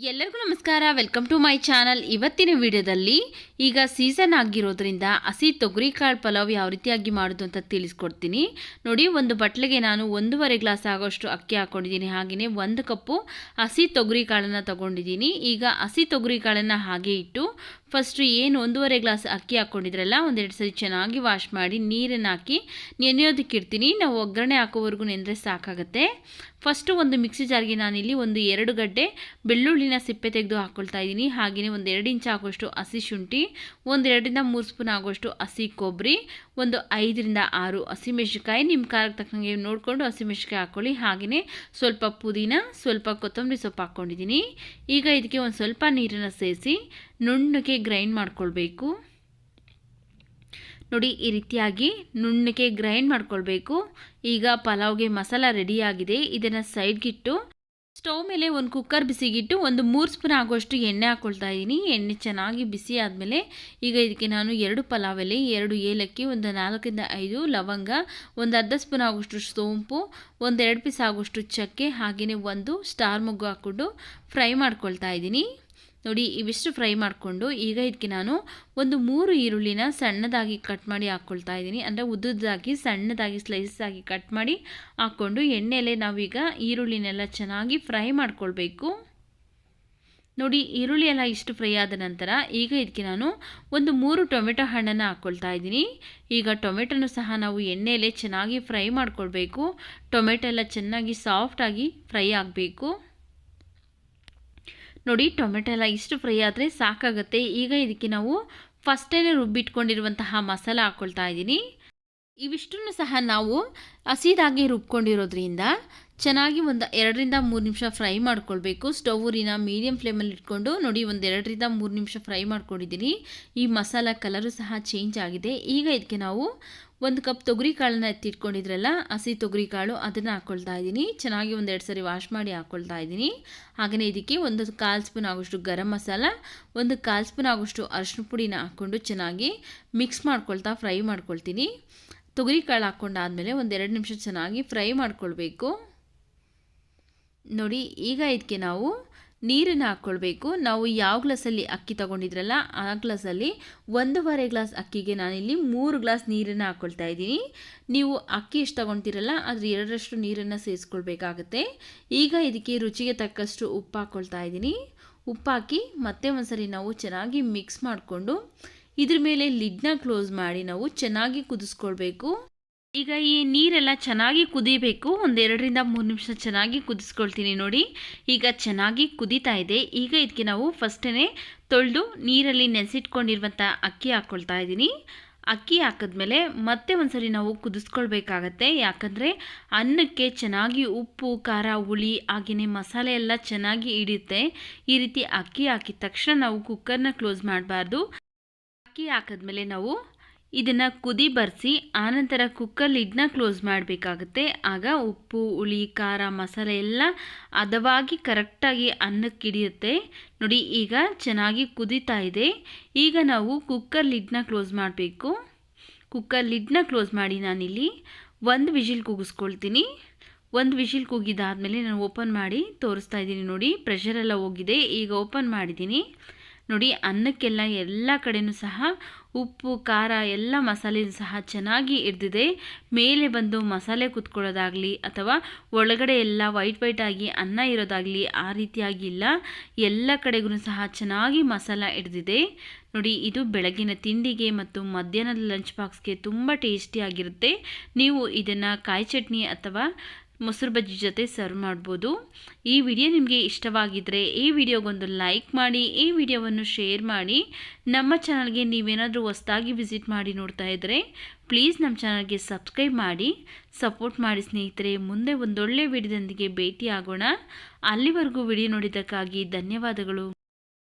ಎಲ್ಲರಿಗೂ ನಮಸ್ಕಾರ. Welcome to my channel. ಇವತ್ತಿನ ವಿಡಿಯೋದಲ್ಲಿ ಈಗ ಸೀಸನ್ ಆಗಿರೋದ್ರಿಂದ ಹಸಿ ತೊಗರಿಕಾಳು ಪಲಾವ್ ಯಾವ ರೀತಿಯಾಗಿ ಮಾಡೋದು ಅಂತ ತಿಳಿಸ್ಕೊಡ್ತೀನಿ ನೋಡಿ. ಒಂದು ಬಟ್ಲಿಗೆ ನಾನು 1.5 ಗ್ಲಾಸ್ ಆಗೋಷ್ಟು ಅಕ್ಕಿ ಹಾಕ್ಕೊಂಡಿದ್ದೀನಿ. ಹಾಗೆಯೇ 1 ಕಪ್ಪು ಹಸಿ ತೊಗರಿಕಾಳನ್ನು ತೊಗೊಂಡಿದ್ದೀನಿ. ಈಗ ಹಸಿ ತೊಗರಿಕಾಳನ್ನು ಹಾಗೆ ಇಟ್ಟು ಫಸ್ಟು ಏನು 1.5 ಗ್ಲಾಸ್ ಅಕ್ಕಿ ಹಾಕ್ಕೊಂಡಿದ್ರಲ್ಲ, ಒಂದೆರಡು ಸರಿ ಚೆನ್ನಾಗಿ ವಾಶ್ ಮಾಡಿ ನೀರನ್ನು ಹಾಕಿ ನೆನೆಯೋದಕ್ಕೆ ಇಡ್ತೀನಿ. ನಾವು ಒಗ್ಗರಣೆ ಹಾಕೋವರೆಗೂ ನೆನೆದ್ರೆ ಸಾಕಾಗುತ್ತೆ. ಫಸ್ಟು ಒಂದು ಮಿಕ್ಸಿ ಜಾರ್ಗೆ ನಾನಿಲ್ಲಿ 2 ಗಡ್ಡೆ ಬೆಳ್ಳುಳ್ಳಿನ ಸಿಪ್ಪೆ ತೆಗೆದು ಹಾಕ್ಕೊಳ್ತಾ ಇದ್ದೀನಿ. ಹಾಗೆಯೇ 1 ಇಂಚ್ ಆಗೋಷ್ಟು ಹಸಿ ಶುಂಠಿ, 2 ರಿಂದ 3 ಸ್ಪೂನ್ ಆಗೋಷ್ಟು ಹಸಿ ಕೊಬ್ಬರಿ, 5 ರಿಂದ 6 ಹಸಿಮೆಣಸಿನಕಾಯಿ, ನಿಮ್ಮ ಖಾರಕ್ಕೆ ತಕ್ಕಂಗೆ ನೋಡಿಕೊಂಡು ಹಸಿಮೆಣಸಿನಕಾಯಿ ಹಾಕ್ಕೊಳ್ಳಿ. ಹಾಗೆಯೇ ಸ್ವಲ್ಪ ಪುದೀನ, ಸ್ವಲ್ಪ ಕೊತ್ತಂಬರಿ ಸೊಪ್ಪು ಹಾಕ್ಕೊಂಡಿದ್ದೀನಿ. ಈಗ ಇದಕ್ಕೆ ಒಂದು ಸ್ವಲ್ಪ ನೀರನ್ನು ಸೇರಿಸಿ ನುಣ್ಣಗೆ ಗ್ರೈಂಡ್ ಮಾಡ್ಕೊಳ್ಬೇಕು ನೋಡಿ. ಈ ರೀತಿಯಾಗಿ ನುಣ್ಣಗೆ ಗ್ರೈಂಡ್ ಮಾಡ್ಕೊಳ್ಬೇಕು. ಈಗ ಪಲಾವ್ಗೆ ಮಸಾಲ ರೆಡಿಯಾಗಿದೆ. ಇದನ್ನು ಸೈಡ್ಗಿಟ್ಟು ಸ್ಟವ್ ಮೇಲೆ ಒಂದು ಕುಕ್ಕರ್ ಬಿಸಿಗಿಟ್ಟು 3 ಸ್ಪೂನ್ ಆಗುವಷ್ಟು ಎಣ್ಣೆ ಹಾಕ್ಕೊಳ್ತಾ ಇದ್ದೀನಿ. ಎಣ್ಣೆ ಚೆನ್ನಾಗಿ ಬಿಸಿ ಆದಮೇಲೆ ಈಗ ಇದಕ್ಕೆ ನಾನು 2 ಪಲಾವ್ ಎಲೆ, 2 ಏಲಕ್ಕಿ, 4 ರಿಂದ 5 ಲವಂಗ, ಅರ್ಧ ಸ್ಪೂನ್ ಆಗುವಷ್ಟು ಸೋಂಪು, 2 ಪೀಸ್ ಆಗುವಷ್ಟು ಚಕ್ಕೆ, ಹಾಗೆಯೇ 1 ಸ್ಟಾರ್ ಮೊಗ್ಗು ಹಾಕ್ಕೊಂಡು ಫ್ರೈ ಮಾಡ್ಕೊಳ್ತಾ ಇದ್ದೀನಿ ನೋಡಿ. ಇವಿಷ್ಟು ಫ್ರೈ ಮಾಡಿಕೊಂಡು ಈಗ ಇದಕ್ಕೆ ನಾನು 3 ಈರುಳ್ಳಿನ ಸಣ್ಣದಾಗಿ ಕಟ್ ಮಾಡಿ ಹಾಕ್ಕೊಳ್ತಾ ಇದ್ದೀನಿ. ಅಂದರೆ ಉದ್ದುದ್ದಾಗಿ ಸಣ್ಣದಾಗಿ ಸ್ಲೈಸ್ ಆಗಿ ಕಟ್ ಮಾಡಿ ಹಾಕ್ಕೊಂಡು ಎಣ್ಣೆಯಲ್ಲೇ ನಾವೀಗ ಈರುಳ್ಳಿನೆಲ್ಲ ಚೆನ್ನಾಗಿ ಫ್ರೈ ಮಾಡ್ಕೊಳ್ಬೇಕು ನೋಡಿ. ಈರುಳ್ಳಿ ಎಲ್ಲ ಇಷ್ಟು ಫ್ರೈ ಆದ ನಂತರ ಈಗ ಇದಕ್ಕೆ ನಾನು 3 ಟೊಮೆಟೊ ಹಣ್ಣನ್ನು ಹಾಕ್ಕೊಳ್ತಾ ಇದ್ದೀನಿ. ಈಗ ಟೊಮೆಟೊನೂ ಸಹ ನಾವು ಎಣ್ಣೆಯಲ್ಲೇ ಚೆನ್ನಾಗಿ ಫ್ರೈ ಮಾಡ್ಕೊಳ್ಬೇಕು. ಟೊಮೆಟೊ ಎಲ್ಲ ಚೆನ್ನಾಗಿ ಸಾಫ್ಟಾಗಿ ಫ್ರೈ ಆಗಬೇಕು ನೋಡಿ. ಟೊಮೆಟೊ ಎಲ್ಲ ಇಷ್ಟು ಫ್ರೈ ಆದರೆ ಸಾಕಾಗುತ್ತೆ. ಈಗ ಇದಕ್ಕೆ ನಾವು ಫಸ್ಟೇ ರುಬ್ಬಿಟ್ಕೊಂಡಿರುವಂತಹ ಮಸಾಲ ಹಾಕ್ಕೊಳ್ತಾ ಇದ್ದೀನಿ. ಇವಿಷ್ಟನ್ನು ಸಹ ನಾವು ಹಸಿದಾಗಿ ರುಬ್ಕೊಂಡಿರೋದ್ರಿಂದ ಚೆನ್ನಾಗಿ 2 ರಿಂದ 3 ನಿಮಿಷ ಫ್ರೈ ಮಾಡ್ಕೊಳ್ಬೇಕು. ಸ್ಟವ್ ಊರಿನ ಮೀಡಿಯಮ್ ಫ್ಲೇಮಲ್ಲಿ ಇಟ್ಕೊಂಡು ನೋಡಿ 2 ರಿಂದ 3 ನಿಮಿಷ ಫ್ರೈ ಮಾಡ್ಕೊಂಡಿದ್ದೀನಿ. ಈ ಮಸಾಲ ಕಲರು ಸಹ ಚೇಂಜ್ ಆಗಿದೆ. ಈಗ ಇದಕ್ಕೆ ನಾವು 1 ಕಪ್ ತೊಗರಿಕಾಳನ್ನ ಎತ್ತಿಟ್ಕೊಂಡಿದ್ರಲ್ಲ, ಹಸಿ ತೊಗರಿಕಾಳು, ಅದನ್ನು ಹಾಕ್ಕೊಳ್ತಾ ಇದ್ದೀನಿ. ಚೆನ್ನಾಗಿ 2 ಸರಿ ವಾಶ್ ಮಾಡಿ ಹಾಕ್ಕೊಳ್ತಾ ಇದ್ದೀನಿ. ಹಾಗೆಯೇ ಇದಕ್ಕೆ 1/4 ಸ್ಪೂನ್ ಆಗೋಷ್ಟು ಗರಂ ಮಸಾಲ, 1/4 ಸ್ಪೂನ್ ಆಗೋಷ್ಟು ಅರಿಶಿನ ಪುಡಿನ ಹಾಕ್ಕೊಂಡು ಚೆನ್ನಾಗಿ ಮಿಕ್ಸ್ ಮಾಡ್ಕೊಳ್ತಾ ಫ್ರೈ ಮಾಡ್ಕೊಳ್ತೀನಿ. ತೊಗರಿಕಾಳು ಹಾಕ್ಕೊಂಡಾದಮೇಲೆ 2 ನಿಮಿಷ ಚೆನ್ನಾಗಿ ಫ್ರೈ ಮಾಡ್ಕೊಳ್ಬೇಕು ನೋಡಿ. ಈಗ ಇದಕ್ಕೆ ನಾವು ನೀರನ್ನು ಹಾಕ್ಕೊಳ್ಬೇಕು. ನಾವು ಯಾವ ಗ್ಲಾಸಲ್ಲಿ ಅಕ್ಕಿ ತೊಗೊಂಡಿದ್ರಲ್ಲ ಆ ಗ್ಲಾಸಲ್ಲಿ 1.5 ಗ್ಲಾಸ್ ಅಕ್ಕಿಗೆ ನಾನಿಲ್ಲಿ 3 ಗ್ಲಾಸ್ ನೀರನ್ನು ಹಾಕ್ಕೊಳ್ತಾ ಇದ್ದೀನಿ. ನೀವು ಅಕ್ಕಿ ಎಷ್ಟು ತೊಗೊಳ್ತೀರಲ್ಲ ಅದ್ರ 2ರಷ್ಟು ನೀರನ್ನು ಸೇರಿಸ್ಕೊಳ್ಬೇಕಾಗತ್ತೆ. ಈಗ ಇದಕ್ಕೆ ರುಚಿಗೆ ತಕ್ಕಷ್ಟು ಉಪ್ಪು ಹಾಕ್ಕೊಳ್ತಾ ಇದ್ದೀನಿ. ಉಪ್ಪು ಹಾಕಿ ಮತ್ತೆ ಒಂದ್ಸರಿ ನಾವು ಚೆನ್ನಾಗಿ ಮಿಕ್ಸ್ ಮಾಡಿಕೊಂಡು ಇದ್ರ ಮೇಲೆ ಲಿಡ್ನ ಕ್ಲೋಸ್ ಮಾಡಿ ನಾವು ಚೆನ್ನಾಗಿ ಕುದಿಸ್ಕೊಳ್ಬೇಕು. ಈಗ ಈ ನೀರೆಲ್ಲ ಚೆನ್ನಾಗಿ ಕುದಿಬೇಕು. 2 ರಿಂದ 3 ನಿಮಿಷ ಚೆನ್ನಾಗಿ ಕುದಿಸ್ಕೊಳ್ತೀನಿ ನೋಡಿ. ಈಗ ಚೆನ್ನಾಗಿ ಕುದೀತಾ ಇದೆ. ಈಗ ಇದಕ್ಕೆ ನಾವು ಫಸ್ಟೇ ತೊಳೆದು ನೀರಲ್ಲಿ ನೆನೆಸಿಟ್ಕೊಂಡಿರುವಂಥ ಅಕ್ಕಿ ಹಾಕ್ಕೊಳ್ತಾ ಇದ್ದೀನಿ. ಅಕ್ಕಿ ಹಾಕಿದ್ಮೇಲೆ ಮತ್ತೆ ಒಂದ್ಸರಿ ನಾವು ಕುದಿಸ್ಕೊಳ್ಬೇಕಾಗತ್ತೆ. ಯಾಕಂದರೆ ಅನ್ನಕ್ಕೆ ಚೆನ್ನಾಗಿ ಉಪ್ಪು, ಖಾರ, ಹುಳಿ ಹಾಗೆಯೇ ಮಸಾಲೆ ಎಲ್ಲ ಚೆನ್ನಾಗಿ ಹಿಡಿಯುತ್ತೆ. ಈ ರೀತಿ ಅಕ್ಕಿ ಹಾಕಿದ ತಕ್ಷಣ ನಾವು ಕುಕ್ಕರ್ನ ಕ್ಲೋಸ್ ಮಾಡಬಾರ್ದು. ಅಕ್ಕಿ ಹಾಕಿದ್ಮೇಲೆ ನಾವು ಇದನ್ನು ಕುದಿ ಬರೆಸಿ ಆನಂತರ ಕುಕ್ಕರ್ ಲಿಡ್ನ ಕ್ಲೋಸ್ ಮಾಡಬೇಕಾಗುತ್ತೆ. ಆಗ ಉಪ್ಪು, ಹುಳಿ, ಖಾರ, ಮಸಾಲೆ ಎಲ್ಲ ಹದವಾಗಿ ಕರೆಕ್ಟಾಗಿ ಅನ್ನಕ್ಕೆ ಹಿಡಿಯುತ್ತೆ ನೋಡಿ. ಈಗ ಚೆನ್ನಾಗಿ ಕುದೀತಾ ಇದೆ. ಈಗ ನಾವು ಕುಕ್ಕರ್ ಲಿಡ್ನ ಕ್ಲೋಸ್ ಮಾಡಬೇಕು. ಕುಕ್ಕರ್ ಲಿಡ್ನ ಕ್ಲೋಸ್ ಮಾಡಿ ನಾನಿಲ್ಲಿ 1 ವಿಷಿಲ್ ಕೂಗಿಸ್ಕೊಳ್ತೀನಿ. 1 ವಿಷಿಲ್ ಕೂಗಿದಾದಮೇಲೆ ನಾನು ಓಪನ್ ಮಾಡಿ ತೋರಿಸ್ತಾ ಇದ್ದೀನಿ ನೋಡಿ. ಪ್ರೆಷರೆಲ್ಲ ಹೋಗಿದೆ. ಈಗ ಓಪನ್ ಮಾಡಿದ್ದೀನಿ ನೋಡಿ. ಅನ್ನಕ್ಕೆಲ್ಲ ಎಲ್ಲ ಕಡೆಯೂ ಸಹ ಉಪ್ಪು, ಖಾರ ಎಲ್ಲ ಮಸಾಲೆ ಸಹ ಚೆನ್ನಾಗಿ ಹಿಡಿದಿದೆ. ಮೇಲೆ ಬಂದು ಮಸಾಲೆ ಕುತ್ಕೊಳ್ಳೋದಾಗಲಿ ಅಥವಾ ಒಳಗಡೆ ಎಲ್ಲ ವೈಟ್ ಆಗಿ ಅನ್ನ ಇರೋದಾಗಲಿ ಆ ರೀತಿಯಾಗಿಲ್ಲ. ಎಲ್ಲ ಕಡೆಗೂ ಸಹ ಚೆನ್ನಾಗಿ ಮಸಾಲ ಹಿಡಿದಿದೆ ನೋಡಿ. ಇದು ಬೆಳಗಿನ ತಿಂಡಿಗೆ ಮತ್ತು ಮಧ್ಯಾಹ್ನದ ಲಂಚ್ ಬಾಕ್ಸ್ಗೆ ತುಂಬ ಟೇಸ್ಟಿಯಾಗಿರುತ್ತೆ. ನೀವು ಇದನ್ನು ಕಾಯಿ ಚಟ್ನಿ ಅಥವಾ ಮೊಸರು ಬಜ್ಜಿ ಜೊತೆ ಸರ್ವ್ ಮಾಡ್ಬೋದು. ಈ ವಿಡಿಯೋ ನಿಮಗೆ ಇಷ್ಟವಾಗಿದ್ದರೆ ಈ ವಿಡಿಯೋಗೊಂದು ಲೈಕ್ ಮಾಡಿ, ಈ ವಿಡಿಯೋವನ್ನು ಶೇರ್ ಮಾಡಿ. ನಮ್ಮ ಚಾನಲ್ಗೆ ನೀವೇನಾದರೂ ಹೊಸದಾಗಿ ವಿಸಿಟ್ ಮಾಡಿ ನೋಡ್ತಾ ಇದ್ದರೆ ಪ್ಲೀಸ್ ನಮ್ಮ ಚಾನಲ್ಗೆ ಸಬ್ಸ್ಕ್ರೈಬ್ ಮಾಡಿ ಸಪೋರ್ಟ್ ಮಾಡಿ ಸ್ನೇಹಿತರೆ. ಮುಂದೆ ಒಂದೊಳ್ಳೆ ವಿಡಿಯೋದೊಂದಿಗೆ ಭೇಟಿ ಆಗೋಣ. ಅಲ್ಲಿವರೆಗೂ ವಿಡಿಯೋ ನೋಡಿದ್ದಕ್ಕಾಗಿ ಧನ್ಯವಾದಗಳು.